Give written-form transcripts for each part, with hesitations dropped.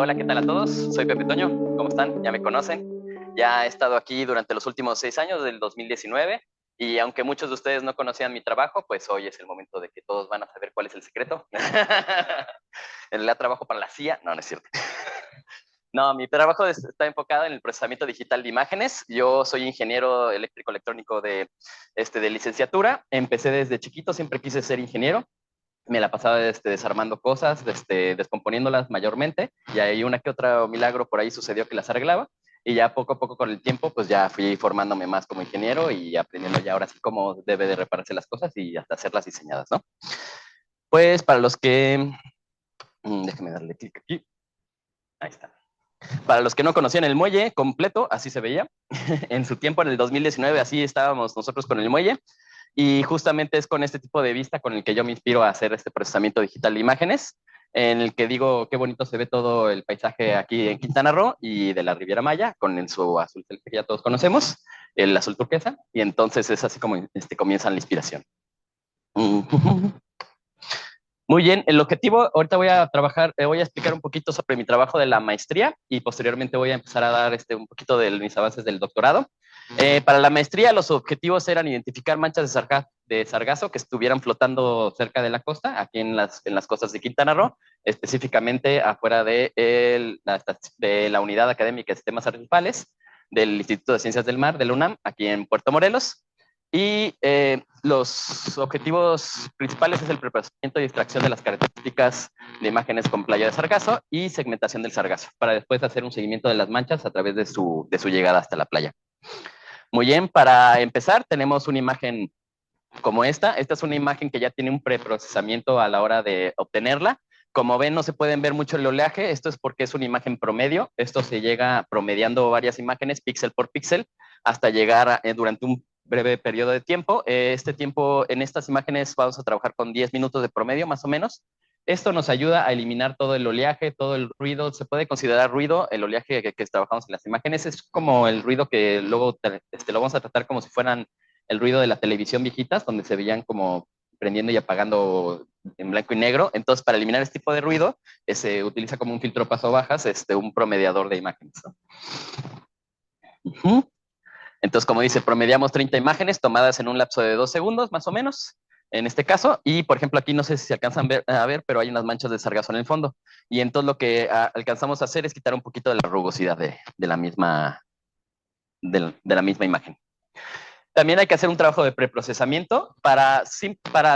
hola, ¿qué tal a todos? Soy Pepe Toño, ¿cómo están? Ya me conocen. Ya he estado aquí durante los últimos 6 años, del 2019, y aunque muchos de ustedes no conocían mi trabajo, pues hoy es el momento de que todos van a saber cuál es el secreto. En realidad trabajo para la CIA, no, no es cierto. No, mi trabajo está enfocado en el procesamiento digital de imágenes. Yo soy ingeniero eléctrico electrónico de licenciatura. Empecé desde chiquito, siempre quise ser ingeniero. Me la pasaba desarmando cosas, descomponiéndolas mayormente, y ahí una que otra milagro por ahí sucedió que las arreglaba, y ya poco a poco con el tiempo, pues ya fui formándome más como ingeniero y aprendiendo ya ahora sí cómo debe de repararse las cosas y hasta hacerlas diseñadas, ¿no? Pues para los que, déjenme darle clic aquí, ahí está. Para los que no conocían el muelle completo, así se veía. En su tiempo, en el 2019, así estábamos nosotros con el muelle. Y justamente es con este tipo de vista con el que yo me inspiro a hacer este procesamiento digital de imágenes, en el que digo qué bonito se ve todo el paisaje aquí en Quintana Roo y de la Riviera Maya, con su azul celeste que ya todos conocemos, el azul turquesa, y entonces es así como comienza la inspiración. Muy bien, el objetivo, ahorita voy a trabajar, voy a explicar un poquito sobre mi trabajo de la maestría y posteriormente voy a empezar a dar un poquito de mis avances del doctorado. Para la maestría, los objetivos eran identificar manchas de sargazo que estuvieran flotando cerca de la costa, aquí en las costas de Quintana Roo, específicamente afuera de la Unidad Académica de Sistemas Artificiales del Instituto de Ciencias del Mar de la UNAM, aquí en Puerto Morelos. Y los objetivos principales es el procesamiento y extracción de las características de imágenes con playa de sargazo y segmentación del sargazo, para después hacer un seguimiento de las manchas a través de su llegada hasta la playa. Muy bien, para empezar tenemos una imagen como esta. Esta es una imagen que ya tiene un preprocesamiento a la hora de obtenerla. Como ven, no se pueden ver mucho el oleaje. Esto es porque es una imagen promedio. Esto se llega promediando varias imágenes, píxel por píxel, hasta llegar durante un breve periodo de tiempo. Este tiempo en estas imágenes vamos a trabajar con 10 minutos de promedio, más o menos. Esto nos ayuda a eliminar todo el oleaje, todo el ruido. Se puede considerar ruido el oleaje que trabajamos en las imágenes. Es como el ruido que luego lo vamos a tratar como si fueran el ruido de la televisión viejitas, donde se veían como prendiendo y apagando en blanco y negro. Entonces, para eliminar este tipo de ruido, se utiliza como un filtro paso bajas, un promediador de imágenes, ¿no? Entonces, como dice, promediamos 30 imágenes tomadas en un lapso de 2 segundos, más o menos, en este caso. Y, por ejemplo, aquí no sé si se alcanzan a ver, pero hay unas manchas de sargazo en el fondo. Y entonces lo que alcanzamos a hacer es quitar un poquito de la rugosidad de la misma imagen. También hay que hacer un trabajo de preprocesamiento para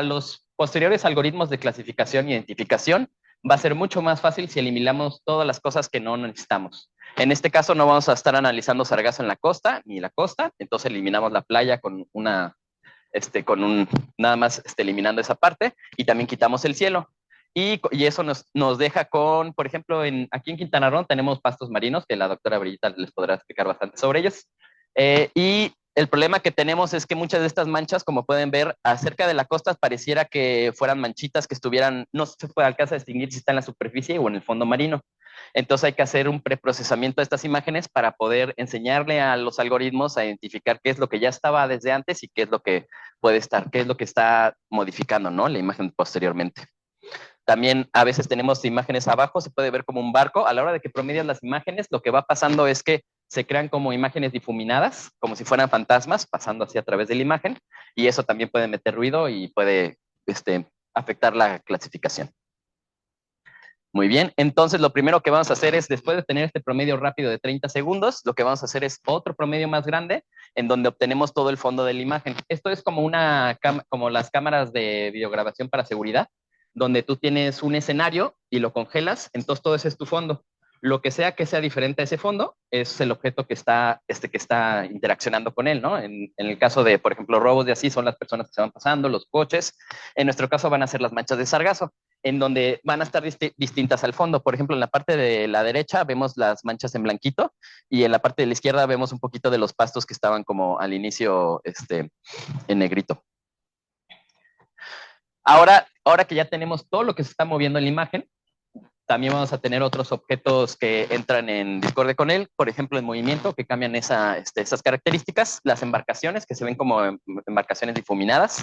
los posteriores algoritmos de clasificación e identificación. Va a ser mucho más fácil si eliminamos todas las cosas que no necesitamos. En este caso no vamos a estar analizando sargazo en la costa ni la costa, entonces eliminamos la playa con nada más eliminando esa parte, y también quitamos el cielo. Y eso nos deja con, por ejemplo, aquí en Quintana Roo tenemos pastos marinos, que la doctora Brillita les podrá explicar bastante sobre ellos. Y el problema que tenemos es que muchas de estas manchas, como pueden ver, acerca de la costa pareciera que fueran manchitas que estuvieran, no se puede alcanzar a distinguir si está en la superficie o en el fondo marino. Entonces hay que hacer un preprocesamiento de estas imágenes para poder enseñarle a los algoritmos a identificar qué es lo que ya estaba desde antes y qué es lo que puede estar, qué es lo que está modificando, ¿no? La imagen posteriormente. También a veces tenemos imágenes abajo, se puede ver como un barco. A la hora de que promedias las imágenes, lo que va pasando es que se crean como imágenes difuminadas, como si fueran fantasmas, pasando así a través de la imagen, y eso también puede meter ruido y puede afectar la clasificación. Muy bien, entonces lo primero que vamos a hacer es, después de tener este promedio rápido de 30 segundos, lo que vamos a hacer es otro promedio más grande, en donde obtenemos todo el fondo de la imagen. Esto es como como las cámaras de videograbación para seguridad, donde tú tienes un escenario y lo congelas, entonces todo ese es tu fondo. Lo que sea diferente a ese fondo es el objeto que está interaccionando con él, ¿no? En el caso de, por ejemplo, robos de así, son las personas que se van pasando, los coches. En nuestro caso van a ser las manchas de sargazo, en donde van a estar distintas al fondo. Por ejemplo, en la parte de la derecha vemos las manchas en blanquito, y en la parte de la izquierda vemos un poquito de los pastos que estaban como al inicio en negrito. Ahora que ya tenemos todo lo que se está moviendo en la imagen, también vamos a tener otros objetos que entran en discordia con él, por ejemplo, en movimiento, que cambian esas características, las embarcaciones, que se ven como embarcaciones difuminadas.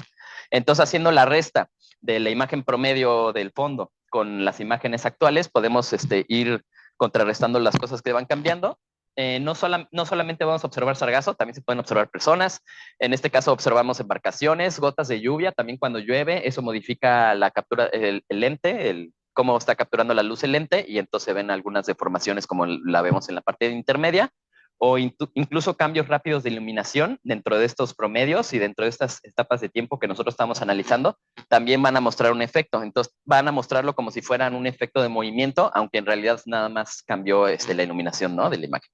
Entonces, haciendo la resta de la imagen promedio del fondo con las imágenes actuales, podemos ir contrarrestando las cosas que van cambiando. No solamente vamos a observar sargazo, también se pueden observar personas. En este caso observamos embarcaciones, gotas de lluvia, también cuando llueve, eso modifica la captura, el lente, cómo está capturando la luz el lente, y entonces ven algunas deformaciones como la vemos en la parte intermedia, o incluso cambios rápidos de iluminación dentro de estos promedios y dentro de estas etapas de tiempo que nosotros estamos analizando, también van a mostrar un efecto. Entonces van a mostrarlo como si fueran un efecto de movimiento, aunque en realidad nada más cambió la iluminación, ¿no?, de la imagen.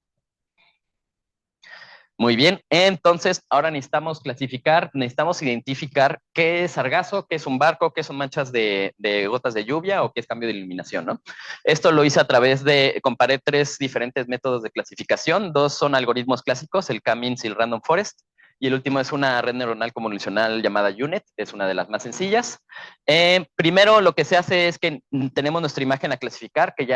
Muy bien, entonces ahora necesitamos identificar qué es sargazo, qué es un barco, qué son manchas de gotas de lluvia o qué es cambio de iluminación, ¿no? Esto lo hice comparé 3 diferentes métodos de clasificación. 2 son algoritmos clásicos, el K-means y el Random Forest, y el último es una red neuronal convolucional llamada UNet, es una de las más sencillas. Primero lo que se hace es que tenemos nuestra imagen a clasificar, que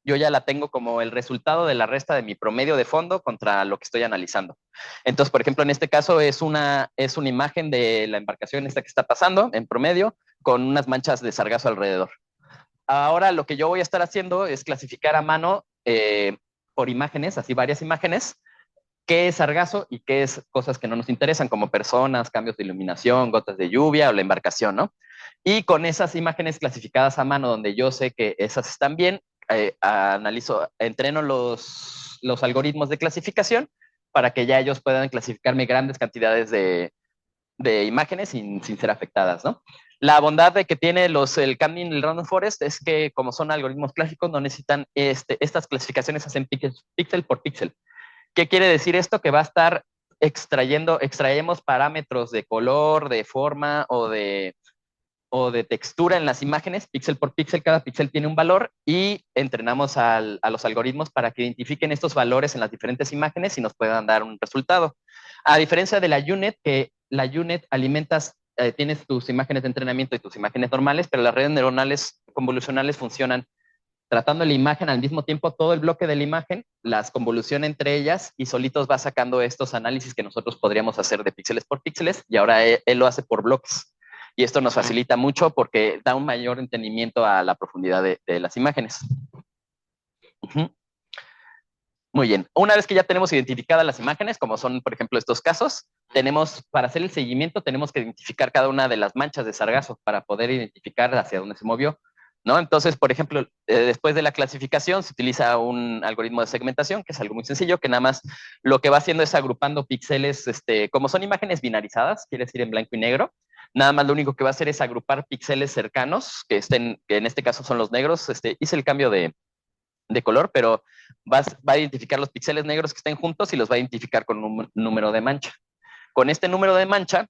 yo ya la tengo como el resultado de la resta de mi promedio de fondo contra lo que estoy analizando. Entonces, por ejemplo, en este caso es una imagen de la embarcación esta que está pasando en promedio con unas manchas de sargazo alrededor. Ahora lo que yo voy a estar haciendo es clasificar a mano por imágenes, así varias imágenes, qué es sargazo y qué es cosas que no nos interesan, como personas, cambios de iluminación, gotas de lluvia o la embarcación, ¿no? Y con esas imágenes clasificadas a mano, donde yo sé que esas están bien, entreno los algoritmos de clasificación para que ya ellos puedan clasificarme grandes cantidades de imágenes sin ser afectadas, ¿no? La bondad de que tiene el K-means y el Random Forest es que, como son algoritmos clásicos, no necesitan estas clasificaciones, hacen píxel por píxel. ¿Qué quiere decir esto? Que va a estar extraemos parámetros de color, de forma o de textura en las imágenes, píxel por píxel, cada píxel tiene un valor, y entrenamos a los algoritmos para que identifiquen estos valores en las diferentes imágenes y nos puedan dar un resultado. A diferencia de la UNet, que la UNet tienes tus imágenes de entrenamiento y tus imágenes normales, pero las redes neuronales convolucionales funcionan tratando la imagen al mismo tiempo, todo el bloque de la imagen, las convoluciona entre ellas y solitos va sacando estos análisis que nosotros podríamos hacer de píxeles por píxeles, y ahora él lo hace por bloques. Y esto nos facilita mucho porque da un mayor entendimiento a la profundidad de las imágenes. Muy bien. Una vez que ya tenemos identificadas las imágenes, como son, por ejemplo, estos casos, para hacer el seguimiento, tenemos que identificar cada una de las manchas de sargazo para poder identificar hacia dónde se movió, ¿no? Entonces, por ejemplo, después de la clasificación se utiliza un algoritmo de segmentación, que es algo muy sencillo, que nada más lo que va haciendo es agrupando píxeles, como son imágenes binarizadas, quiere decir en blanco y negro, nada más lo único que va a hacer es agrupar píxeles cercanos, que en este caso son los negros. Hice el cambio de color, pero va a identificar los píxeles negros que estén juntos y los va a identificar con un número de mancha. Con este número de mancha,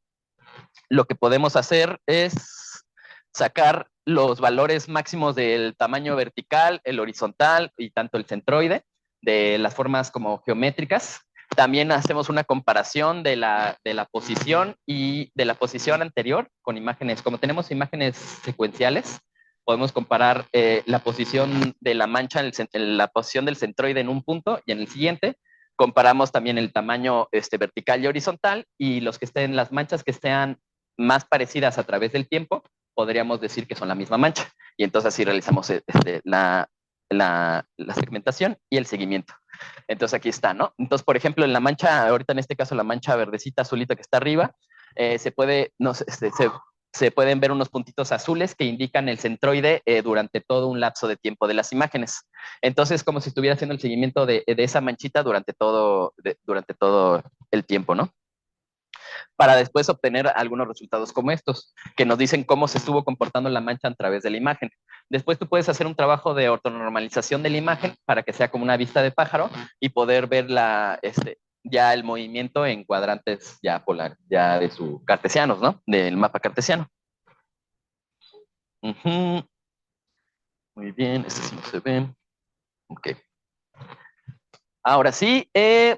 lo que podemos hacer es sacar los valores máximos del tamaño vertical, el horizontal y tanto el centroide, de las formas como geométricas. También hacemos una comparación de la posición y de la posición anterior con imágenes. Como tenemos imágenes secuenciales, podemos comparar la posición de la mancha, la posición del centroide en un punto y en el siguiente. Comparamos también el tamaño vertical y horizontal, y las manchas que estén más parecidas a través del tiempo, podríamos decir que son la misma mancha. Y entonces así realizamos la segmentación y el seguimiento. Entonces aquí está, ¿no? Entonces, por ejemplo, en la mancha, ahorita en este caso la mancha verdecita azulita que está arriba, se pueden ver unos puntitos azules que indican el centroide durante todo un lapso de tiempo de las imágenes. Entonces, como si estuviera haciendo el seguimiento de esa manchita durante todo el tiempo, ¿no? Para después obtener algunos resultados como estos, que nos dicen cómo se estuvo comportando la mancha a través de la imagen. Después tú puedes hacer un trabajo de ortonormalización de la imagen para que sea como una vista de pájaro y poder ver ya el movimiento en cuadrantes ya ya de su cartesianos, ¿no? Del mapa cartesiano. Muy bien, este sí no se ve. Ok. Ahora sí,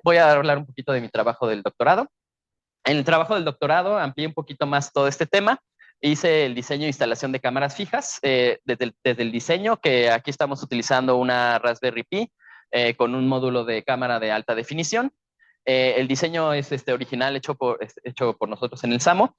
voy a hablar un poquito de mi trabajo del doctorado. En el trabajo del doctorado amplié un poquito más todo este tema. Hice el diseño e instalación de cámaras fijas, desde el diseño, que aquí estamos utilizando una Raspberry Pi con un módulo de cámara de alta definición. El diseño es original, hecho por nosotros en el SAMO.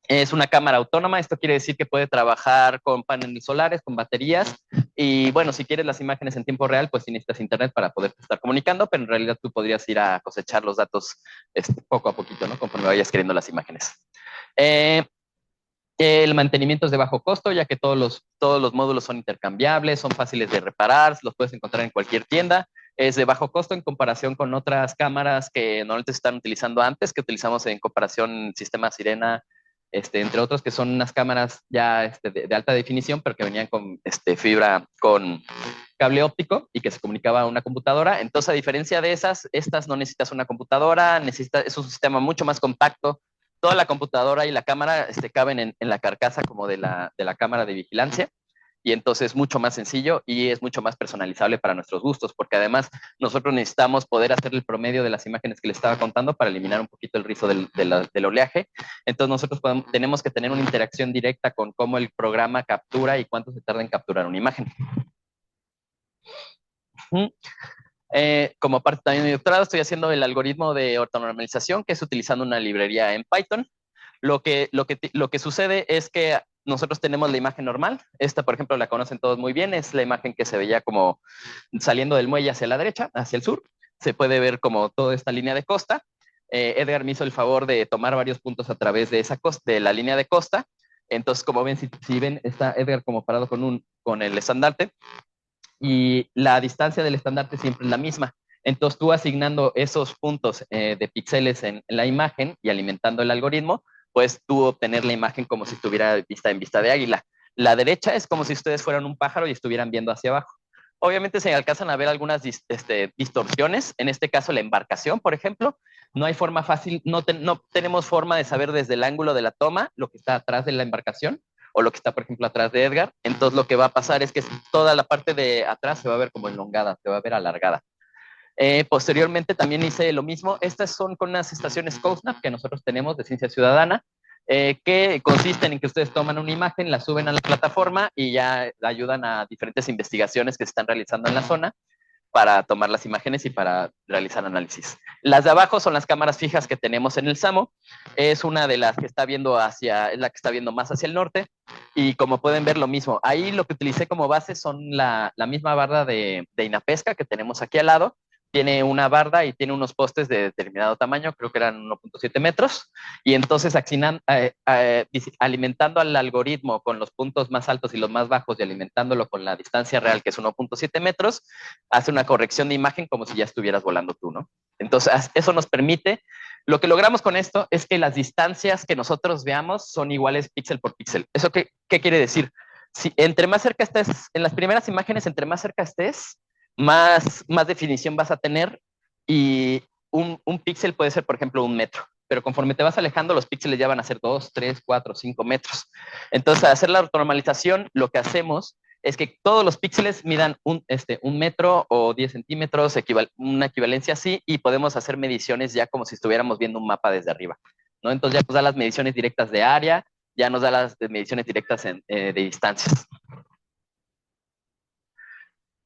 Es una cámara autónoma. Esto quiere decir que puede trabajar con paneles solares, con baterías, Y bueno, si quieres las imágenes en tiempo real, pues sí necesitas internet para poder estar comunicando, pero en realidad tú podrías ir a cosechar los datos poco a poquito, ¿no? Conforme vayas queriendo las imágenes. Eh, el mantenimiento es de bajo costo, ya que todos los módulos son intercambiables, son fáciles de reparar, los puedes encontrar en cualquier tienda. Es de bajo costo en comparación con otras cámaras que normalmente se están utilizando antes, que utilizamos en comparación sistema Sirena, entre otros, que son unas cámaras ya de alta definición, pero que venían con fibra, con cable óptico y que se comunicaba a una computadora. Entonces, a diferencia de esas, estas no necesitas una computadora, es un sistema mucho más compacto. Toda la computadora y la cámara caben en la carcasa como de la cámara de vigilancia, y entonces es mucho más sencillo y es mucho más personalizable para nuestros gustos, porque además nosotros necesitamos poder hacer el promedio de las imágenes que les estaba contando para eliminar un poquito el rizo del oleaje. Entonces nosotros tenemos que tener una interacción directa con cómo el programa captura y cuánto se tarda en capturar una imagen. Como parte también de mi doctorado, estoy haciendo el algoritmo de ortonormalización, que es utilizando una librería en Python. Lo que sucede es que nosotros tenemos la imagen normal. Esta, por ejemplo, la conocen todos muy bien. Es la imagen que se veía como saliendo del muelle hacia la derecha, hacia el sur. Se puede ver como toda esta línea de costa. Edgar me hizo el favor de tomar varios puntos a través de esa costa, de la línea de costa. Entonces, como ven, si ven, está Edgar como parado con el estandarte, y la distancia del estandarte siempre es la misma. Entonces tú asignando esos puntos de píxeles en la imagen y alimentando el algoritmo, pues tú obtener la imagen como si estuviera vista en vista de águila. La derecha es como si ustedes fueran un pájaro y estuvieran viendo hacia abajo. Obviamente se alcanzan a ver algunas distorsiones, en este caso la embarcación, por ejemplo. No hay forma fácil, no tenemos forma de saber desde el ángulo de la toma lo que está atrás de la embarcación o lo que está, por ejemplo, atrás de Edgar. Entonces lo que va a pasar es que toda la parte de atrás se va a ver como elongada, se va a ver alargada. Posteriormente también hice lo mismo. Estas son con unas estaciones COSNAP que nosotros tenemos de Ciencia Ciudadana, que consisten en que ustedes toman una imagen, la suben a la plataforma y ya ayudan a diferentes investigaciones que se están realizando en la zona para tomar las imágenes y para realizar análisis. Las de abajo son las cámaras fijas que tenemos en el SAMO. Es una de las que está viendo es la que está viendo más hacia el norte. Y como pueden ver, lo mismo. Ahí lo que utilicé como base son la misma barda de Inapesca que tenemos aquí al lado. Tiene una barda y tiene unos postes de determinado tamaño, creo que eran 1.7 metros, y entonces alimentando al algoritmo con los puntos más altos y los más bajos y alimentándolo con la distancia real, que es 1.7 metros, hace una corrección de imagen como si ya estuvieras volando tú, ¿no? Entonces, eso nos permite, lo que logramos con esto es que las distancias que nosotros veamos son iguales píxel por píxel. ¿Eso qué quiere decir? Si entre más cerca estés, en las primeras imágenes, entre más cerca estés, más definición vas a tener, y un píxel puede ser, por ejemplo, 1 metro, pero conforme te vas alejando, los píxeles ya van a ser 2, 3, 4, 5 metros. Entonces, al hacer la ortonormalización, lo que hacemos es que todos los píxeles midan un metro o 10 centímetros, una equivalencia así, y podemos hacer mediciones ya como si estuviéramos viendo un mapa desde arriba, ¿no? Entonces ya nos da las mediciones directas de área, ya nos da las mediciones directas de distancias.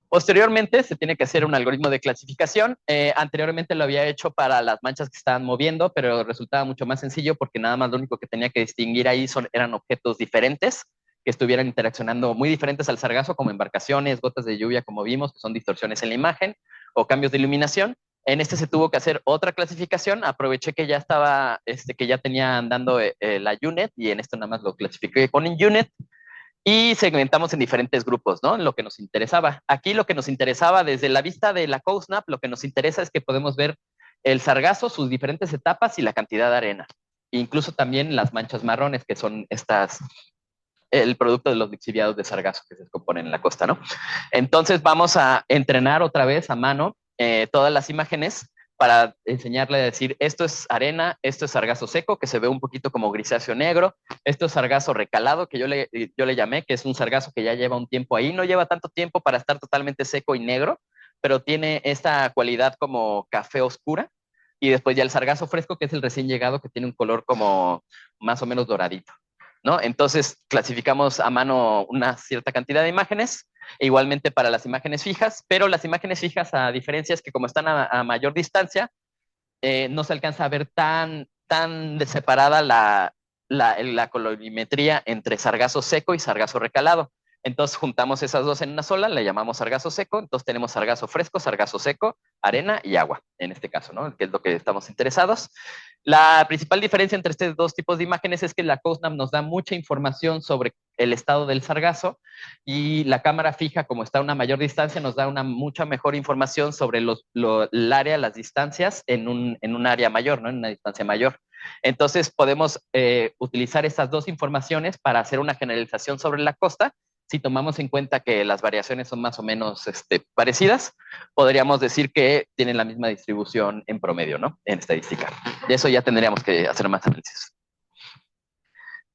Posteriormente se tiene que hacer un algoritmo de clasificación. Anteriormente lo había hecho para las manchas que estaban moviendo, pero resultaba mucho más sencillo porque nada más lo único que tenía que distinguir ahí eran objetos diferentes que estuvieran interaccionando muy diferentes al sargazo, como embarcaciones, gotas de lluvia, como vimos, que son distorsiones en la imagen, o cambios de iluminación. En este se tuvo que hacer otra clasificación. Aproveché que ya estaba, que ya tenía andando la UNet, y en esto nada más lo clasifiqué con UNet, y segmentamos en diferentes grupos, ¿no? Lo que nos interesaba. Aquí lo que nos interesaba desde la vista de la COSNAP, lo que nos interesa es que podemos ver el sargazo, sus diferentes etapas y la cantidad de arena. Incluso también las manchas marrones, que son el producto de los lixiviados de sargazo que se descomponen en la costa, ¿no? Entonces vamos a entrenar otra vez a mano todas las imágenes para enseñarle a decir, esto es arena, esto es sargazo seco, que se ve un poquito como grisáceo negro, esto es sargazo recalado, que yo le llamé, que es un sargazo que ya lleva un tiempo ahí, no lleva tanto tiempo para estar totalmente seco y negro, pero tiene esta cualidad como café oscura, y después ya el sargazo fresco, que es el recién llegado, que tiene un color como más o menos doradito, ¿no? Entonces clasificamos a mano una cierta cantidad de imágenes, e igualmente para las imágenes fijas, pero las imágenes fijas, a diferencia es que como están a mayor distancia, no se alcanza a ver tan separada la colorimetría entre sargazo seco y sargazo recalado. Entonces juntamos esas dos en una sola, le llamamos sargazo seco. Entonces tenemos sargazo fresco, sargazo seco, arena y agua, en este caso, ¿no? Que es lo que estamos interesados. La principal diferencia entre estos dos tipos de imágenes es que la COSNAP nos da mucha información sobre el estado del sargazo y la cámara fija, como está a una mayor distancia, nos da una mucha mejor información sobre el área, las distancias en un área mayor, ¿no? En una distancia mayor. Entonces podemos utilizar estas dos informaciones para hacer una generalización sobre la costa. Si tomamos en cuenta que las variaciones son más o menos parecidas, podríamos decir que tienen la misma distribución en promedio, ¿no? En estadística. De eso ya tendríamos que hacer más análisis.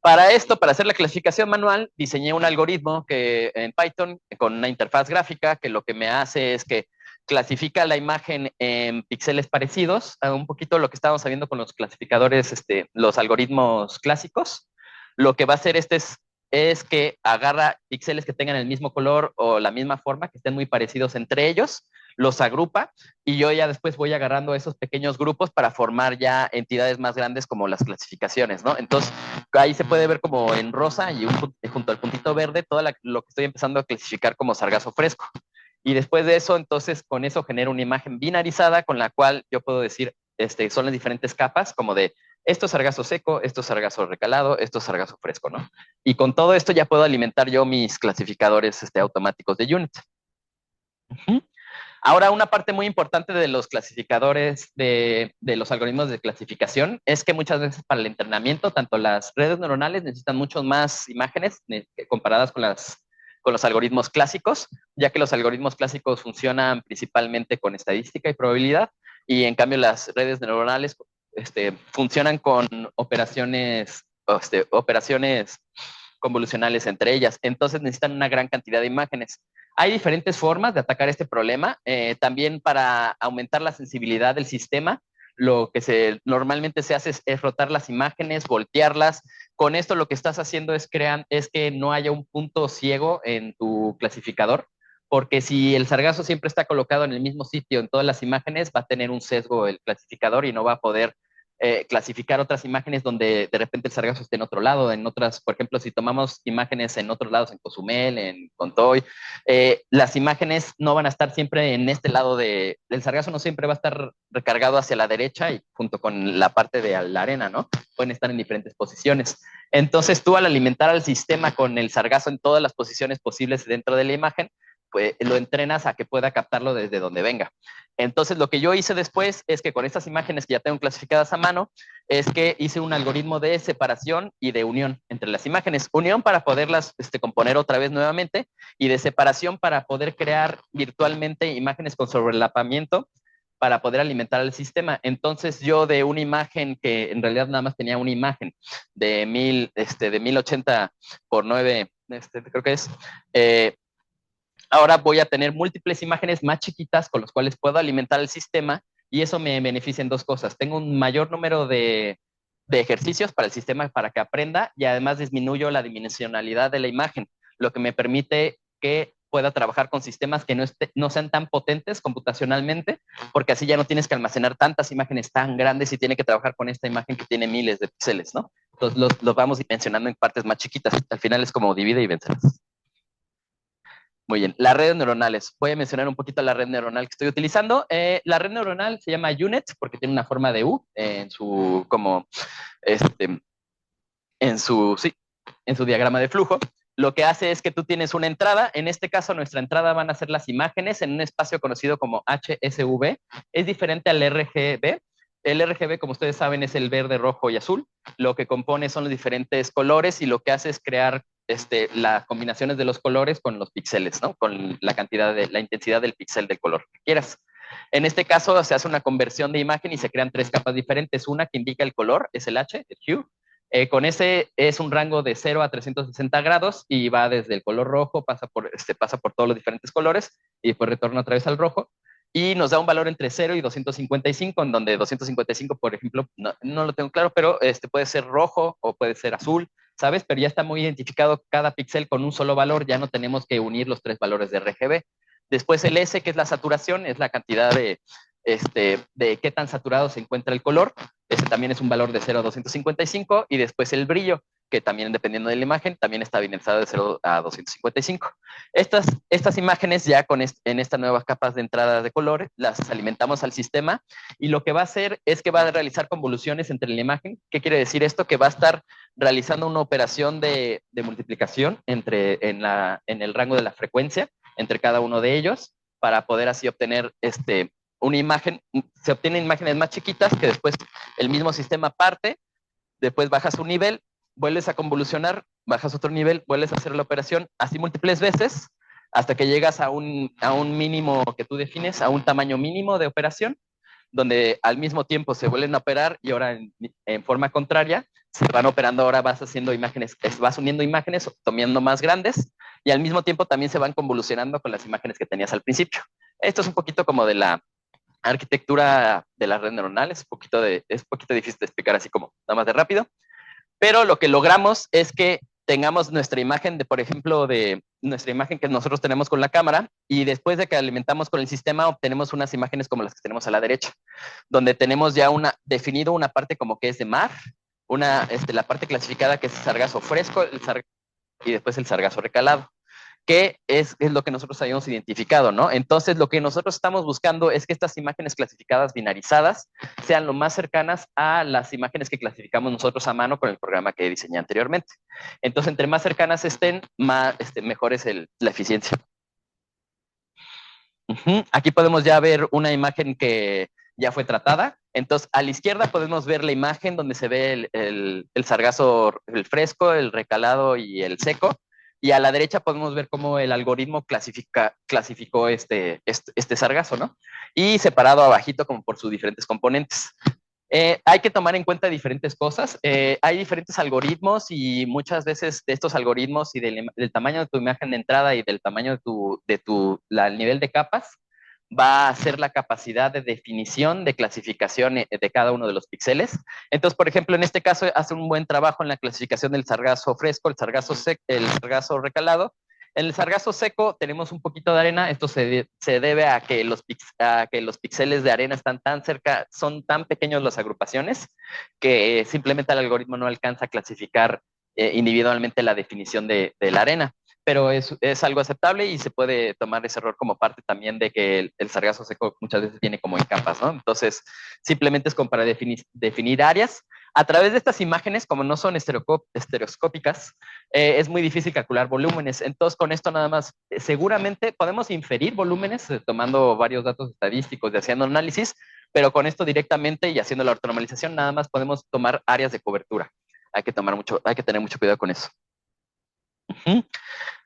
Para esto, para hacer la clasificación manual, diseñé un algoritmo que en Python con una interfaz gráfica que lo que me hace es que clasifica la imagen en píxeles parecidos, a un poquito lo que estábamos sabiendo con los clasificadores, los algoritmos clásicos. Lo que va a hacer es que agarra píxeles que tengan el mismo color o la misma forma, que estén muy parecidos entre ellos, los agrupa y yo ya después voy agarrando esos pequeños grupos para formar ya entidades más grandes como las clasificaciones, ¿no? Entonces, ahí se puede ver como en rosa y junto al puntito verde todo lo que estoy empezando a clasificar como sargazo fresco. Y después de eso, entonces, con eso genero una imagen binarizada con la cual yo puedo decir, son las diferentes capas, como de esto es sargazo seco, esto es sargazo recalado, esto es sargazo fresco, ¿no? Y con todo esto ya puedo alimentar yo mis clasificadores automáticos de unit. Ahora, una parte muy importante de los clasificadores, de los algoritmos de clasificación, es que muchas veces para el entrenamiento, tanto las redes neuronales necesitan mucho más imágenes comparadas con los algoritmos clásicos, ya que los algoritmos clásicos funcionan principalmente con estadística y probabilidad, y en cambio las redes neuronales funcionan con operaciones convolucionales entre ellas. Entonces necesitan una gran cantidad de imágenes. Hay diferentes formas de atacar este problema. También para aumentar la sensibilidad del sistema, lo que normalmente se hace es rotar las imágenes, voltearlas. Con esto lo que estás haciendo es que no haya un punto ciego en tu clasificador, porque si el sargazo siempre está colocado en el mismo sitio en todas las imágenes, va a tener un sesgo el clasificador y no va a poder clasificar otras imágenes donde de repente el sargazo esté en otro lado, en otras, por ejemplo, si tomamos imágenes en otros lados, en Cozumel, en Contoy, las imágenes no van a estar siempre en este lado el sargazo no siempre va a estar recargado hacia la derecha y junto con la parte de la arena, ¿no? Pueden estar en diferentes posiciones. Entonces tú al alimentar al sistema con el sargazo en todas las posiciones posibles dentro de la imagen, pues lo entrenas a que pueda captarlo desde donde venga. Entonces, lo que yo hice después es que con estas imágenes que ya tengo clasificadas a mano, es que hice un algoritmo de separación y de unión entre las imágenes. Unión para poderlas componer otra vez nuevamente y de separación para poder crear virtualmente imágenes con sobrelapamiento para poder alimentar al sistema. Entonces, yo de una imagen que en realidad nada más tenía una imagen de 1080 por 9, creo que es, ahora voy a tener múltiples imágenes más chiquitas con las cuales puedo alimentar el sistema y eso me beneficia en dos cosas. Tengo un mayor número de ejercicios para el sistema para que aprenda y además disminuyo la dimensionalidad de la imagen, lo que me permite que pueda trabajar con sistemas que no sean tan potentes computacionalmente, porque así ya no tienes que almacenar tantas imágenes tan grandes y tiene que trabajar con esta imagen que tiene miles de píxeles, ¿no? Entonces los vamos dimensionando en partes más chiquitas. Al final es como divide y vencerás. Muy bien, las redes neuronales. Voy a mencionar un poquito la red neuronal que estoy utilizando. La red neuronal se llama UNet porque tiene una forma de U en su, como, este, sí, en su diagrama de flujo. Lo que hace es que tú tienes una entrada. En este caso, nuestra entrada van a ser las imágenes en un espacio conocido como HSV. Es diferente al RGB. El RGB, como ustedes saben, es el verde, rojo y azul. Lo que compone son los diferentes colores y lo que hace es crear las combinaciones de los colores con los píxeles, ¿no? Con la la intensidad del píxel del color que quieras. En este caso se hace una conversión de imagen y se crean tres capas diferentes. Una que indica el color, es el H, el hue. Con ese es un rango de 0 a 360 grados y va desde el color rojo, pasa por todos los diferentes colores y después retorna otra vez al rojo. Y nos da un valor entre 0 y 255, en donde 255, por ejemplo, no lo tengo claro, pero puede ser rojo o puede ser azul, ¿sabes? Pero ya está muy identificado cada píxel con un solo valor, ya no tenemos que unir los tres valores de RGB. Después el S, que es la saturación, es la cantidad de qué tan saturado se encuentra el color. Ese también es un valor de 0 a 255. Y después el brillo. que también dependiendo de la imagen, también está binderizado de 0 a 255. Estas imágenes ya en estas nuevas capas de entrada de color, las alimentamos al sistema y lo que va a hacer es que va a realizar convoluciones entre la imagen. ¿Qué quiere decir esto? Que va a estar realizando una operación de multiplicación en el rango de la frecuencia entre cada uno de ellos para poder así obtener una imagen. Se obtienen imágenes más chiquitas que después el mismo sistema parte, después bajas un nivel, vuelves a convolucionar, bajas otro nivel, vuelves a hacer la operación así múltiples veces hasta que llegas a un mínimo que tú defines, a un tamaño mínimo de operación, donde al mismo tiempo se vuelven a operar y ahora en forma contraria se van operando, ahora vas haciendo imágenes, vas uniendo imágenes, tomando más grandes y al mismo tiempo también se van convolucionando con las imágenes que tenías al principio. Esto es un poquito como de la arquitectura de las redes neuronales, es un poquito difícil de explicar así como nada más de rápido, pero lo que logramos es que tengamos nuestra imagen por ejemplo, de nuestra imagen que nosotros tenemos con la cámara y después de que alimentamos con el sistema obtenemos unas imágenes como las que tenemos a la derecha, donde tenemos ya definido una parte como que es de mar, la parte clasificada que es el sargazo fresco, y después el sargazo recalado, que es lo que nosotros habíamos identificado, ¿no? Entonces, lo que nosotros estamos buscando es que estas imágenes clasificadas binarizadas sean lo más cercanas a las imágenes que clasificamos nosotros a mano con el programa que diseñé anteriormente. Entonces, entre más cercanas estén, mejor es la eficiencia. Aquí podemos ya ver una imagen que ya fue tratada. Entonces, a la izquierda podemos ver la imagen donde se ve el sargazo, el fresco, el recalado y el seco. Y a la derecha podemos ver cómo el algoritmo clasificó este sargazo, ¿no? Y separado abajito como por sus diferentes componentes. Hay que tomar en cuenta diferentes cosas. Hay diferentes algoritmos y muchas veces de estos algoritmos y del tamaño de tu imagen de entrada y del tamaño el nivel de capas va a ser la capacidad de definición, de clasificación de cada uno de los píxeles. Entonces, por ejemplo, en este caso hace un buen trabajo en la clasificación del sargazo fresco, el sargazo recalado. En el sargazo seco tenemos un poquito de arena. Esto se debe a que los píxeles de arena están tan cerca, son tan pequeños las agrupaciones, que simplemente el algoritmo no alcanza a clasificar individualmente la definición de la arena. Pero es algo aceptable y se puede tomar ese error como parte también de que el sargazo seco muchas veces viene como en capas, ¿no? Entonces, simplemente es como para definir áreas. A través de estas imágenes, como no son estereoscópicas, es muy difícil calcular volúmenes. Entonces, con esto nada más, seguramente podemos inferir volúmenes tomando varios datos estadísticos y haciendo análisis, pero con esto directamente y haciendo la ortonormalización, nada más podemos tomar áreas de cobertura. Hay que tener mucho cuidado con eso.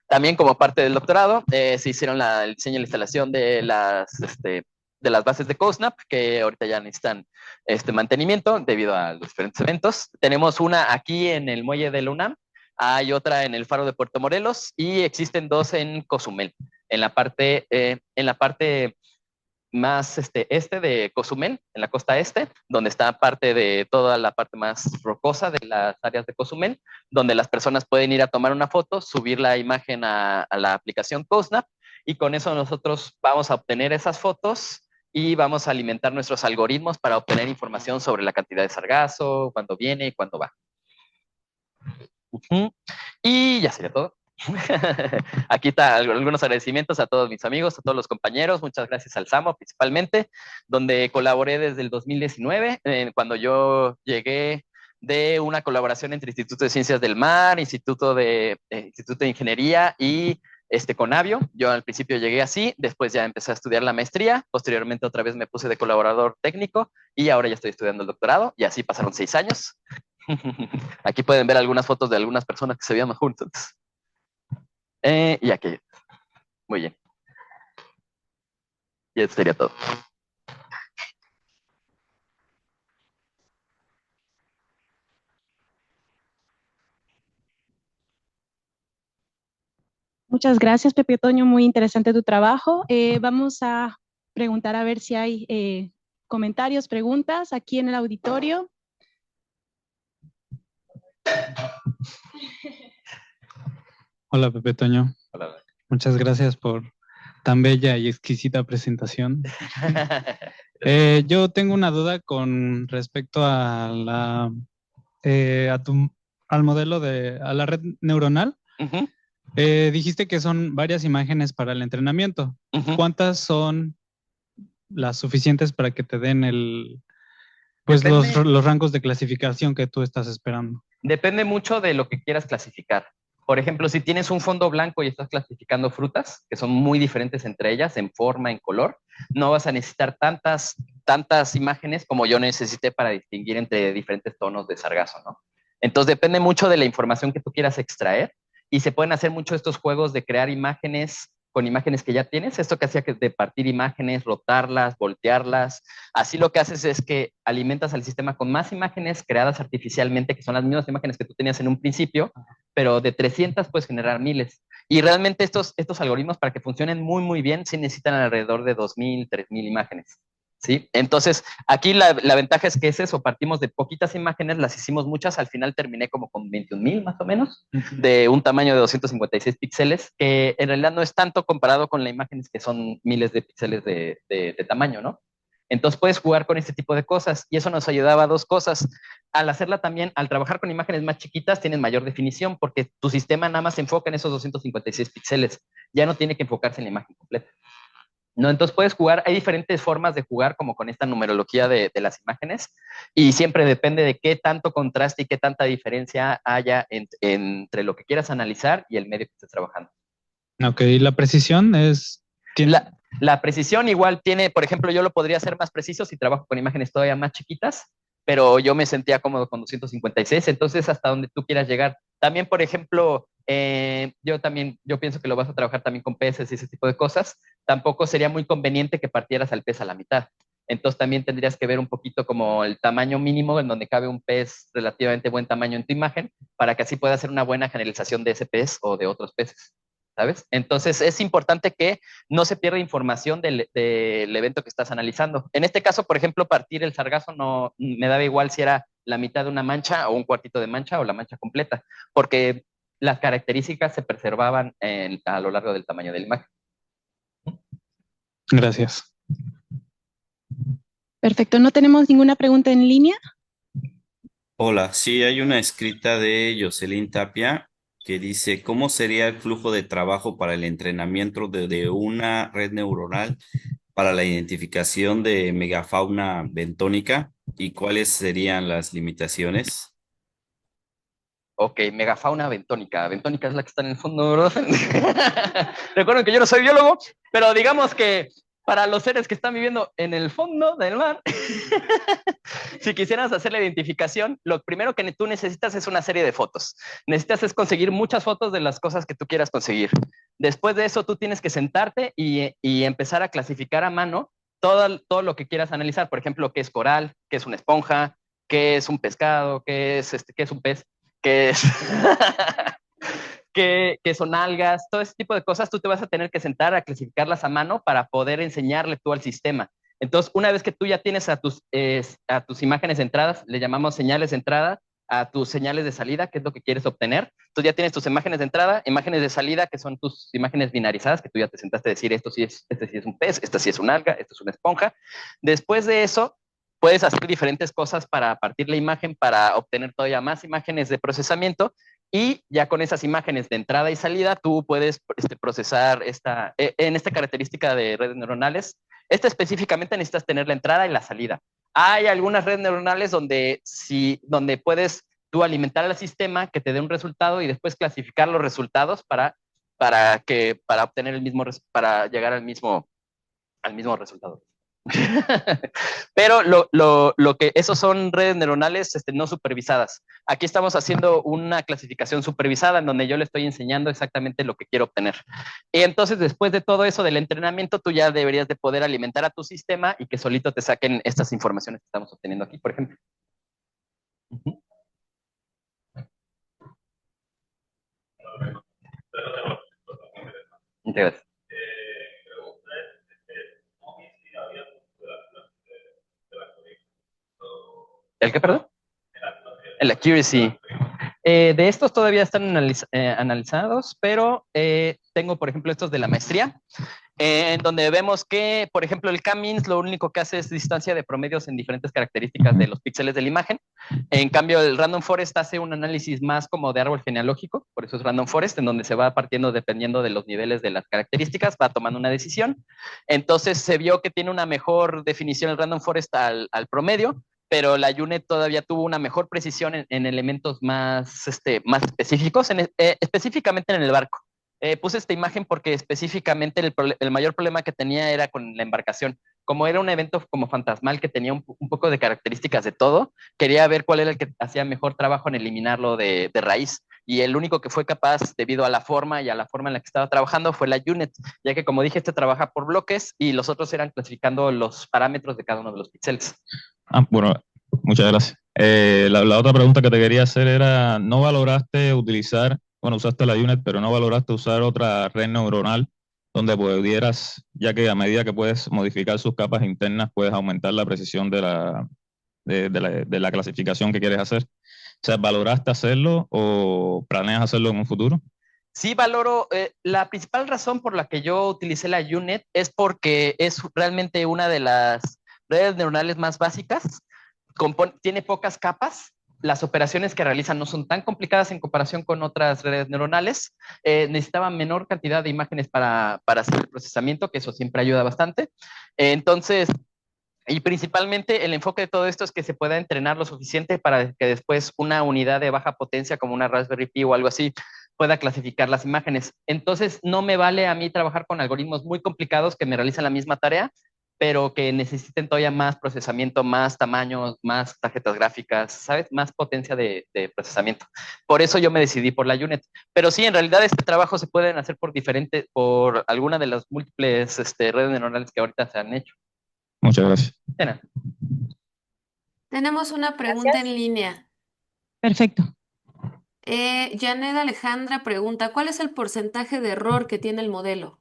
También como parte del doctorado se hicieron el diseño y la instalación de las bases de COSNAP, que ahorita ya necesitan mantenimiento debido a los diferentes eventos. Tenemos una aquí en el muelle de la UNAM, hay otra en el faro de Puerto Morelos y existen dos en Cozumel, en la parte más de Cozumel, en la costa este, donde está parte de toda la parte más rocosa de las áreas de Cozumel, donde las personas pueden ir a tomar una foto, subir la imagen a la aplicación COSNAP y con eso nosotros vamos a obtener esas fotos y vamos a alimentar nuestros algoritmos para obtener información sobre la cantidad de sargazo, cuándo viene y cuándo va. Y ya sería todo. Aquí está algunos agradecimientos a todos mis amigos, a todos los compañeros. Muchas gracias al SAMO principalmente, donde colaboré desde el 2019, cuando yo llegué de una colaboración entre Instituto de Ciencias del Mar, Instituto de Ingeniería y Conavio. Yo al principio llegué así, después ya empecé a estudiar la maestría, posteriormente otra vez me puse de colaborador técnico y ahora ya estoy estudiando el doctorado y así pasaron 6 años. Aquí pueden ver algunas fotos de algunas personas que se veían juntos. Y aquí, muy bien. Y eso sería todo. Muchas gracias, Pepe Toño. Muy interesante tu trabajo. Vamos a preguntar a ver si hay comentarios, preguntas aquí en el auditorio. Hola, Pepe Toño. Hola. Muchas gracias por tan bella y exquisita presentación. Yo tengo una duda con respecto a al modelo a la red neuronal, Ujú, dijiste que son varias imágenes para el entrenamiento. ujú. ¿Cuántas son las suficientes para que te den pues Depende, los rangos de clasificación que tú estás esperando? depende mucho de lo que quieras clasificar. Por ejemplo, si tienes un fondo blanco y estás clasificando frutas, que son muy diferentes entre ellas en forma, en color, no vas a necesitar tantas imágenes como yo necesité para distinguir entre diferentes tonos de sargazo, ¿no? Entonces depende mucho de la información que tú quieras extraer y se pueden hacer mucho estos juegos de crear imágenes con imágenes que ya tienes, esto que hacía que de partir imágenes, rotarlas, voltearlas. Así lo que haces es que alimentas al sistema con más imágenes creadas artificialmente, que son las mismas imágenes que tú tenías en un principio, pero de 300 puedes generar miles. Y realmente estos algoritmos para que funcionen muy, muy bien, sí necesitan alrededor de 2000, 3000 imágenes. ¿Sí? Entonces, aquí la ventaja es que es eso, partimos de poquitas imágenes, las hicimos muchas, al final terminé como con 21,000 más o menos, de un tamaño de 256 píxeles, que en realidad no es tanto comparado con las imágenes que son miles de píxeles de tamaño, ¿no? Entonces puedes jugar con este tipo de cosas y eso nos ayudaba a dos cosas. Al hacerla también, al trabajar con imágenes más chiquitas, tienes mayor definición porque tu sistema nada más se enfoca en esos 256 píxeles, ya no tiene que enfocarse en la imagen completa. No, entonces puedes jugar, hay diferentes formas de jugar como con esta numerología de las imágenes y siempre depende de qué tanto contraste y qué tanta diferencia haya entre lo que quieras analizar y el medio que estés trabajando. Ok, la precisión La, la precisión igual tiene, por ejemplo, yo lo podría hacer más preciso si trabajo con imágenes todavía más chiquitas, pero yo me sentía cómodo con 256, entonces hasta donde tú quieras llegar. También, por ejemplo, yo pienso que lo vas a trabajar también con peces y ese tipo de cosas. Tampoco sería muy conveniente que partieras al pez a la mitad. Entonces también tendrías que ver un poquito como el tamaño mínimo en donde cabe un pez relativamente buen tamaño en tu imagen para que así pueda hacer una buena generalización de ese pez o de otros peces, ¿sabes? Entonces es importante que no se pierda información del evento que estás analizando. En este caso, por ejemplo, partir el sargazo no me daba igual si era la mitad de una mancha o un cuartito de mancha o la mancha completa, porque las características se preservaban a lo largo del tamaño de la imagen. Gracias. Perfecto, no tenemos ninguna pregunta en línea. Hola, sí, hay una escrita de Jocelyn Tapia que dice, ¿cómo sería el flujo de trabajo para el entrenamiento de una red neuronal para la identificación de megafauna bentónica y cuáles serían las limitaciones? Ok, megafauna bentónica. Bentónica es la que está en el fondo, ¿verdad? Recuerden que yo no soy biólogo, pero digamos que para los seres que están viviendo en el fondo del mar, si quisieras hacer la identificación, lo primero que tú necesitas es una serie de fotos. Necesitas es conseguir muchas fotos de las cosas que tú quieras conseguir. Después de eso, tú tienes que sentarte y empezar a clasificar a mano todo lo que quieras analizar. Por ejemplo, qué es coral, qué es una esponja, qué es un pescado, qué es un pez, qué es... que son algas, todo ese tipo de cosas, tú te vas a tener que sentar a clasificarlas a mano para poder enseñarle tú al sistema. Entonces, una vez que tú ya tienes a tus imágenes de entradas, le llamamos señales de entrada, a tus señales de salida, que es lo que quieres obtener. Tú ya tienes tus imágenes de entrada, imágenes de salida, que son tus imágenes binarizadas, que tú ya te sentaste a decir, este sí es un pez, esta sí es un alga, esto es una esponja. Después de eso, puedes hacer diferentes cosas para partir la imagen, para obtener todavía más imágenes de procesamiento y ya con esas imágenes de entrada y salida, tú puedes procesar en esta característica de redes neuronales. Esta específicamente necesitas tener la entrada y la salida. Hay algunas redes neuronales donde puedes tú alimentar al sistema que te dé un resultado y después clasificar los resultados para obtener para llegar al mismo resultado. Pero esos son redes neuronales no supervisadas. Aquí estamos haciendo una clasificación supervisada en donde yo le estoy enseñando exactamente lo que quiero obtener. Y entonces, después de todo eso del entrenamiento, tú ya deberías de poder alimentar a tu sistema y que solito te saquen estas informaciones que estamos obteniendo aquí, por ejemplo. Muchas gracias. ¿El qué, perdón? El accuracy. De estos todavía están analizados, pero tengo, por ejemplo, estos de la maestría, en donde vemos que, por ejemplo, el K-means lo único que hace es distancia de promedios en diferentes características de los píxeles de la imagen. En cambio, el Random Forest hace un análisis más como de árbol genealógico, por eso es Random Forest, en donde se va partiendo dependiendo de los niveles de las características, va tomando una decisión. Entonces se vio que tiene una mejor definición el Random Forest al promedio, pero la UNET todavía tuvo una mejor precisión en elementos más, más específicos, específicamente en el barco. Puse esta imagen porque específicamente el mayor problema que tenía era con la embarcación. Como era un evento como fantasmal que tenía un poco de características de todo, quería ver cuál era el que hacía mejor trabajo en eliminarlo de raíz. Y el único que fue capaz, debido a la forma y a la forma en la que estaba trabajando, fue la UNET, ya que como dije, este trabaja por bloques y los otros eran clasificando los parámetros de cada uno de los píxeles. Bueno, muchas gracias. La otra pregunta que te quería hacer era, ¿no valoraste utilizar, bueno, usaste la UNET, pero no valoraste usar otra red neuronal donde pudieras, ya que a medida que puedes modificar sus capas internas, puedes aumentar la precisión de la clasificación que quieres hacer? O sea, ¿valoraste hacerlo o planeas hacerlo en un futuro? Sí, valoro. La principal razón por la que yo utilicé la UNET es porque es realmente una de las redes neuronales más básicas. Tiene pocas capas. Las operaciones que realizan no son tan complicadas en comparación con otras redes neuronales. Necesitaban menor cantidad de imágenes para hacer el procesamiento, que eso siempre ayuda bastante. Entonces, y principalmente el enfoque de todo esto es que se pueda entrenar lo suficiente para que después una unidad de baja potencia como una Raspberry Pi o algo así pueda clasificar las imágenes. Entonces no me vale a mí trabajar con algoritmos muy complicados que me realizan la misma tarea, pero que necesiten todavía más procesamiento, más tamaños, más tarjetas gráficas, ¿sabes? Más potencia de procesamiento. Por eso yo me decidí por la UNET. Pero sí, en realidad este trabajo se pueden hacer por alguna de las múltiples redes neuronales que ahorita se han hecho. Muchas gracias. Tenemos una pregunta en línea. Perfecto. Janet Alejandra pregunta, ¿cuál es el porcentaje de error que tiene el modelo?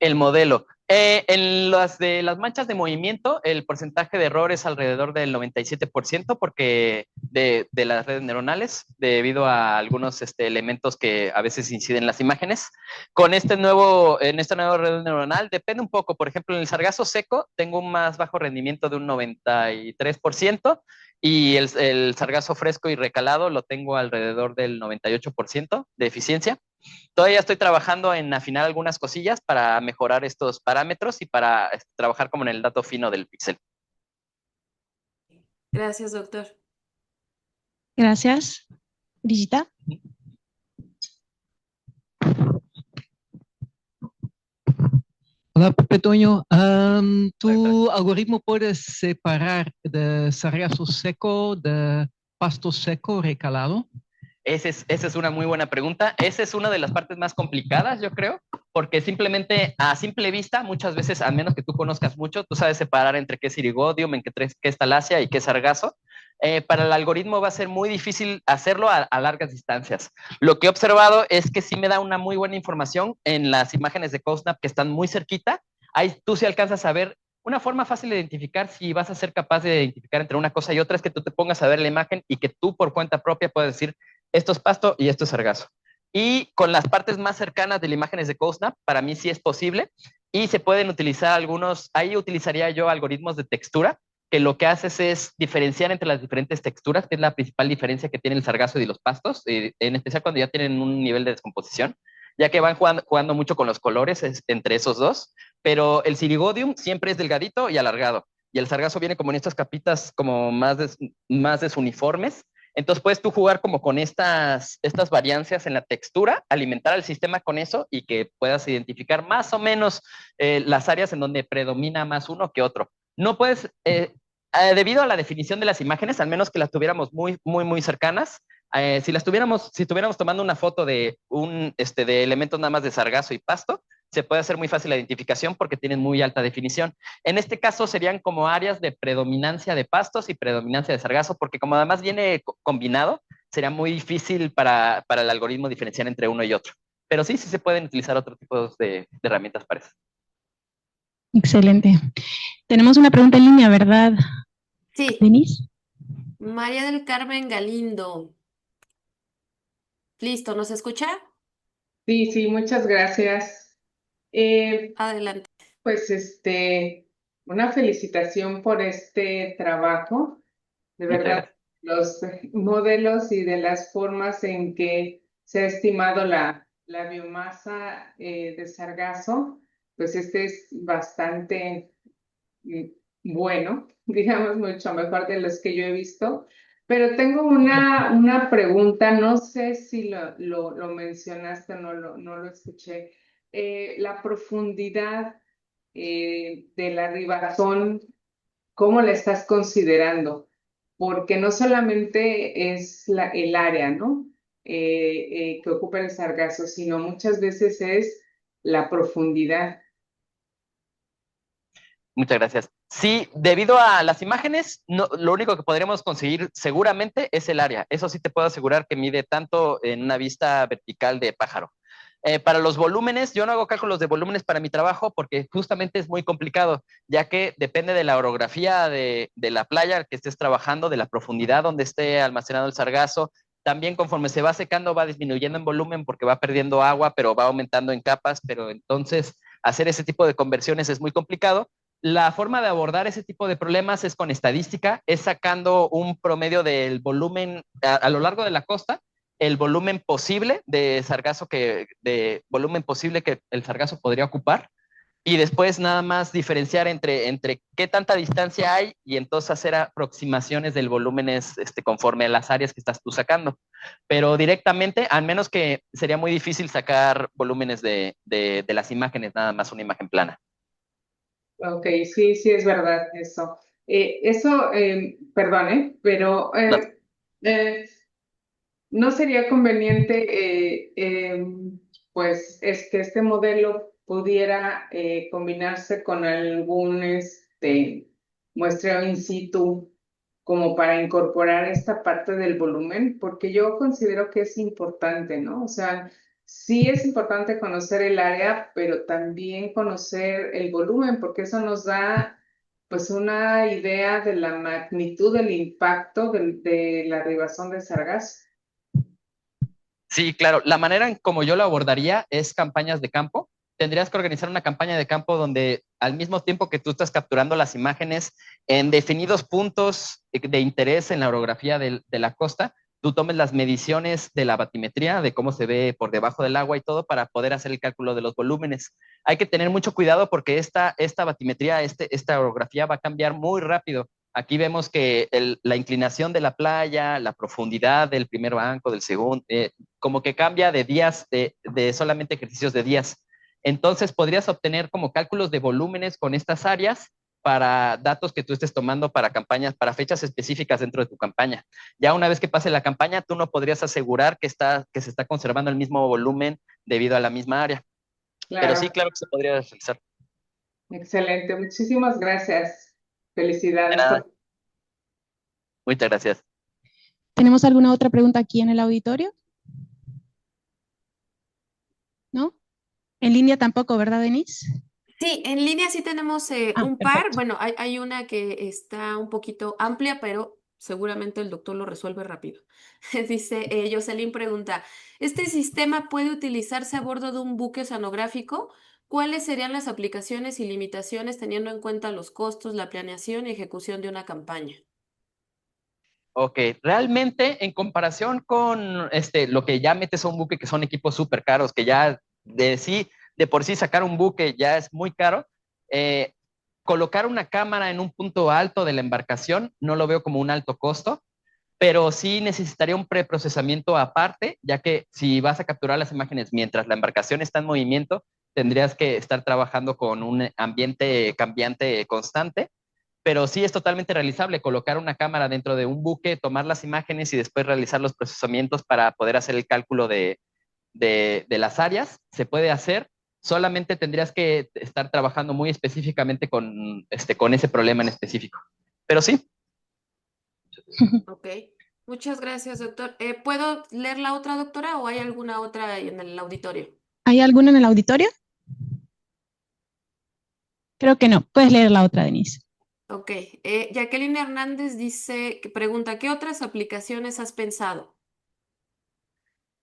El modelo. En las de las manchas de movimiento, el porcentaje de error es alrededor del 97% porque de las redes neuronales, debido a algunos elementos que a veces inciden en las imágenes. En esta nueva red neuronal depende un poco. Por ejemplo, en el sargazo seco tengo un más bajo rendimiento de un 93% y el sargazo fresco y recalado lo tengo alrededor del 98% de eficiencia. Todavía estoy trabajando en afinar algunas cosillas para mejorar estos parámetros y para trabajar como en el dato fino del píxel. Gracias, doctor. Gracias. Brigitta. Hola, Pepe Toño. ¿Tu algoritmo puede separar de sargazo seco de pasto seco recalado? Esa es una muy buena pregunta. Esa es una de las partes más complicadas, yo creo, porque simplemente a simple vista, muchas veces, a menos que tú conozcas mucho, tú sabes separar entre qué es irigodium, qué es talasia y qué es sargazo. Para el algoritmo va a ser muy difícil hacerlo a largas distancias. Lo que he observado es que sí me da una muy buena información en las imágenes de CoSnap que están muy cerquita. Ahí tú sí alcanzas a ver. Una forma fácil de identificar si vas a ser capaz de identificar entre una cosa y otra es que tú te pongas a ver la imagen y que tú por cuenta propia puedas decir esto es pasto y esto es sargazo. Y con las partes más cercanas de las imágenes de CoSnap, para mí sí es posible y se pueden utilizar algunos, ahí utilizaría yo algoritmos de textura, que lo que haces es diferenciar entre las diferentes texturas, que es la principal diferencia que tiene el sargazo y los pastos, en especial cuando ya tienen un nivel de descomposición, ya que van jugando mucho con los colores entre esos dos, pero el sirigodium siempre es delgadito y alargado, y el sargazo viene como en estas capitas como más desuniformes. Entonces puedes tú jugar como con estas variancias en la textura, alimentar al sistema con eso y que puedas identificar más o menos las áreas en donde predomina más uno que otro. No puedes, debido a la definición de las imágenes, al menos que las tuviéramos muy, muy, muy cercanas, si estuviéramos tomando una foto de elementos nada más de sargazo y pasto, se puede hacer muy fácil la identificación porque tienen muy alta definición. En este caso serían como áreas de predominancia de pastos y predominancia de sargazo, porque como además viene combinado, sería muy difícil para el algoritmo diferenciar entre uno y otro. Pero sí se pueden utilizar otro tipo de herramientas para eso. Excelente. Tenemos una pregunta en línea, ¿verdad? Sí. Denise. María del Carmen Galindo. Listo, ¿nos escucha? Sí, muchas gracias. Adelante. Pues una felicitación por este trabajo. De verdad, los modelos y de las formas en que se ha estimado la biomasa de sargazo, pues este es bastante mm, bueno, digamos, mucho mejor de los que yo he visto. Pero tengo una pregunta, no sé si lo mencionaste o no lo escuché. La profundidad de la ribazón, ¿cómo la estás considerando? Porque no solamente es el área, ¿no? Que ocupa el sargazo, sino muchas veces es la profundidad. Muchas gracias. Sí, debido a las imágenes, lo único que podríamos conseguir seguramente es el área. Eso sí te puedo asegurar que mide tanto en una vista vertical de pájaro. Para los volúmenes, yo no hago cálculos de volúmenes para mi trabajo porque justamente es muy complicado, ya que depende de la orografía de la playa que estés trabajando, de la profundidad donde esté almacenado el sargazo. También conforme se va secando va disminuyendo en volumen porque va perdiendo agua, pero va aumentando en capas, pero entonces hacer ese tipo de conversiones es muy complicado. La forma de abordar ese tipo de problemas es con estadística, es sacando un promedio del volumen a lo largo de la costa, el volumen posible de sargazo de volumen posible que el sargazo podría ocupar, y después nada más diferenciar entre qué tanta distancia hay y entonces hacer aproximaciones del volumen conforme a las áreas que estás tú sacando. Pero directamente, al menos que sería muy difícil sacar volúmenes de las imágenes, nada más una imagen plana. Ok, sí, sí es verdad eso. Perdón, pero No, ¿no sería conveniente, pues, es que este modelo pudiera combinarse con algún muestreo in situ como para incorporar esta parte del volumen? Porque yo considero que es importante, ¿no? O sea, sí es importante conocer el área, pero también conocer el volumen, porque eso nos da, pues, una idea de la magnitud del impacto de la ribazón de sargazo. sí, claro. La manera en como yo lo abordaría es campañas de campo. Tendrías que organizar una campaña de campo donde al mismo tiempo que tú estás capturando las imágenes en definidos puntos de interés en la orografía de la costa, tú tomes las mediciones de la batimetría, de cómo se ve por debajo del agua y todo para poder hacer el cálculo de los volúmenes. Hay que tener mucho cuidado porque esta batimetría, esta orografía va a cambiar muy rápido. Aquí vemos que la inclinación de la playa, la profundidad del primer banco, del segundo, como que cambia de días, de solamente ejercicios de días. Entonces podrías obtener como cálculos de volúmenes con estas áreas para datos que tú estés tomando para campañas, para fechas específicas dentro de tu campaña. Ya una vez que pase la campaña, tú no podrías asegurar que se está conservando el mismo volumen debido a la misma área. Pero sí, Claro, claro que se podría realizar. excelente. Muchísimas gracias. De Felicidades. nada, muchas gracias. ¿Tenemos alguna otra pregunta aquí en el auditorio? ¿No? En línea tampoco, ¿verdad, Denise? Sí, en línea sí tenemos un par. Perfecto. Bueno, hay una que está un poquito amplia, pero seguramente el doctor lo resuelve rápido. Dice, Jocelyn pregunta, ¿este sistema puede utilizarse a bordo de un buque oceanográfico? ¿Cuáles serían las aplicaciones y limitaciones teniendo en cuenta los costos, la planeación y ejecución de una campaña? Ok, realmente en comparación con lo que ya metes a un buque, que son equipos súper caros, que ya de por sí sacar un buque ya es muy caro, eh, colocar una cámara en un punto alto de la embarcación no lo veo como un alto costo, pero sí necesitaría un preprocesamiento aparte, ya que si vas a capturar las imágenes mientras la embarcación está en movimiento, tendrías que estar trabajando con un ambiente cambiante constante, pero sí es totalmente realizable colocar una cámara dentro de un buque, tomar las imágenes y después realizar los procesamientos para poder hacer el cálculo de las áreas. Se puede hacer, solamente tendrías que estar trabajando muy específicamente con ese problema en específico. Pero sí. Ok, muchas gracias, doctor. ¿Puedo leer la otra, doctora, o hay alguna otra en el auditorio? ¿Hay alguna en el auditorio? Creo que no. Puedes leer la otra, Denise. Ok, Jacqueline Hernández pregunta, ¿qué otras aplicaciones has pensado?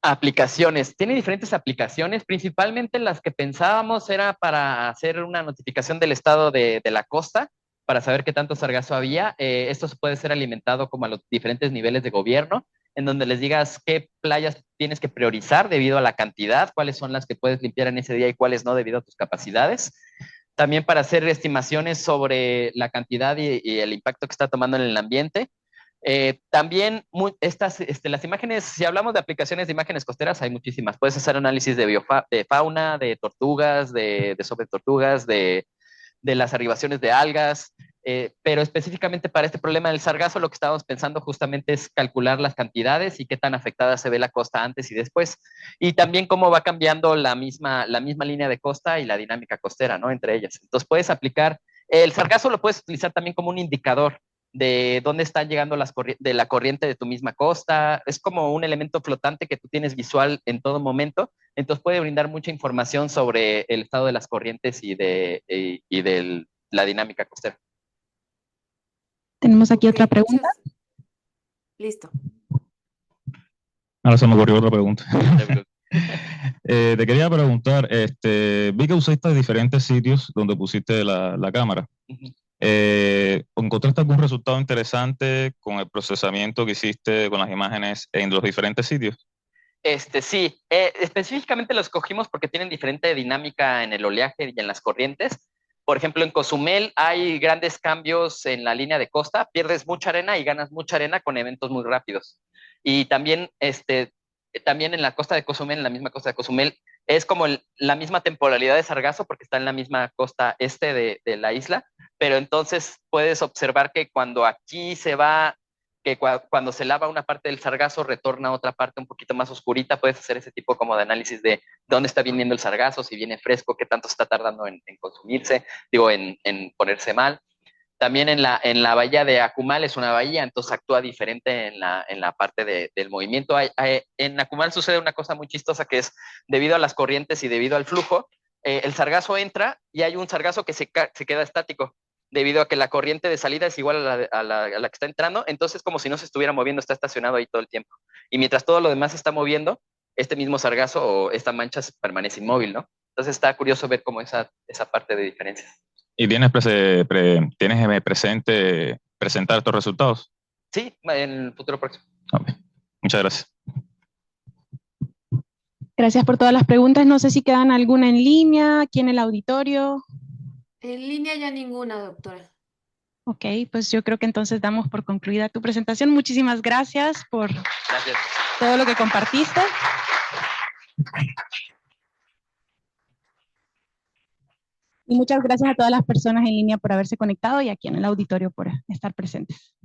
Aplicaciones. Tiene diferentes aplicaciones. Principalmente las que pensábamos era para hacer una notificación del estado de la costa, para saber qué tanto sargazo había. Esto puede ser alimentado como a los diferentes niveles de gobierno, en donde les digas qué playas tienes que priorizar debido a la cantidad, cuáles son las que puedes limpiar en ese día y cuáles no debido a tus capacidades. También para hacer estimaciones sobre la cantidad y el impacto que está tomando en el ambiente. También las imágenes, si hablamos de aplicaciones de imágenes costeras, hay muchísimas. Puedes hacer análisis de fauna, de tortugas, de sobretortugas, de las arribaciones de algas, pero específicamente para este problema del sargazo lo que estábamos pensando justamente es calcular las cantidades y qué tan afectada se ve la costa antes y después, y también cómo va cambiando la misma línea de costa y la dinámica costera, ¿no? Entre ellas. Entonces puedes aplicar, el sargazo lo puedes utilizar también como un indicador de dónde están llegando de la corriente de tu misma costa. Es como un elemento flotante que tú tienes visual en todo momento. Entonces puede brindar mucha información sobre el estado de las corrientes y de la dinámica costera. Tenemos aquí otra pregunta. Listo. Ahora se me ocurrió otra pregunta. Te quería preguntar, vi que usaste diferentes sitios donde pusiste la cámara. ¿Encontraste algún resultado interesante con el procesamiento que hiciste con las imágenes en los diferentes sitios? Sí, específicamente los escogimos porque tienen diferente dinámica en el oleaje y en las corrientes. Por ejemplo, en Cozumel hay grandes cambios en la línea de costa, pierdes mucha arena y ganas mucha arena con eventos muy rápidos. Y también, también en la costa de Cozumel, en la misma costa de Cozumel, es como la misma temporalidad de sargazo porque está en la misma costa este de la isla, pero entonces puedes observar que cuando aquí se va, que cuando se lava una parte del sargazo, retorna a otra parte un poquito más oscurita. Puedes hacer ese tipo como de análisis de dónde está viniendo el sargazo, si viene fresco, qué tanto está tardando en consumirse, en ponerse mal. También en la bahía de Akumal es una bahía, entonces actúa diferente en la parte del movimiento. En Akumal sucede una cosa muy chistosa que es, debido a las corrientes y debido al flujo, el sargazo entra y hay un sargazo que se queda estático, debido a que la corriente de salida es igual a la que está entrando, entonces como si no se estuviera moviendo, está estacionado ahí todo el tiempo. Y mientras todo lo demás se está moviendo, este mismo sargazo o esta mancha permanece inmóvil, ¿no? Entonces está curioso ver cómo esa parte de diferencias. ¿Y tienes presente presentar estos resultados? Sí, en el futuro próximo. Okay. Muchas gracias. Gracias por todas las preguntas. No sé si quedan alguna en línea, aquí en el auditorio. En línea ya ninguna, doctora. Ok, pues yo creo que entonces damos por concluida tu presentación. Muchísimas gracias por todo lo que compartiste. Y muchas gracias a todas las personas en línea por haberse conectado y aquí en el auditorio por estar presentes.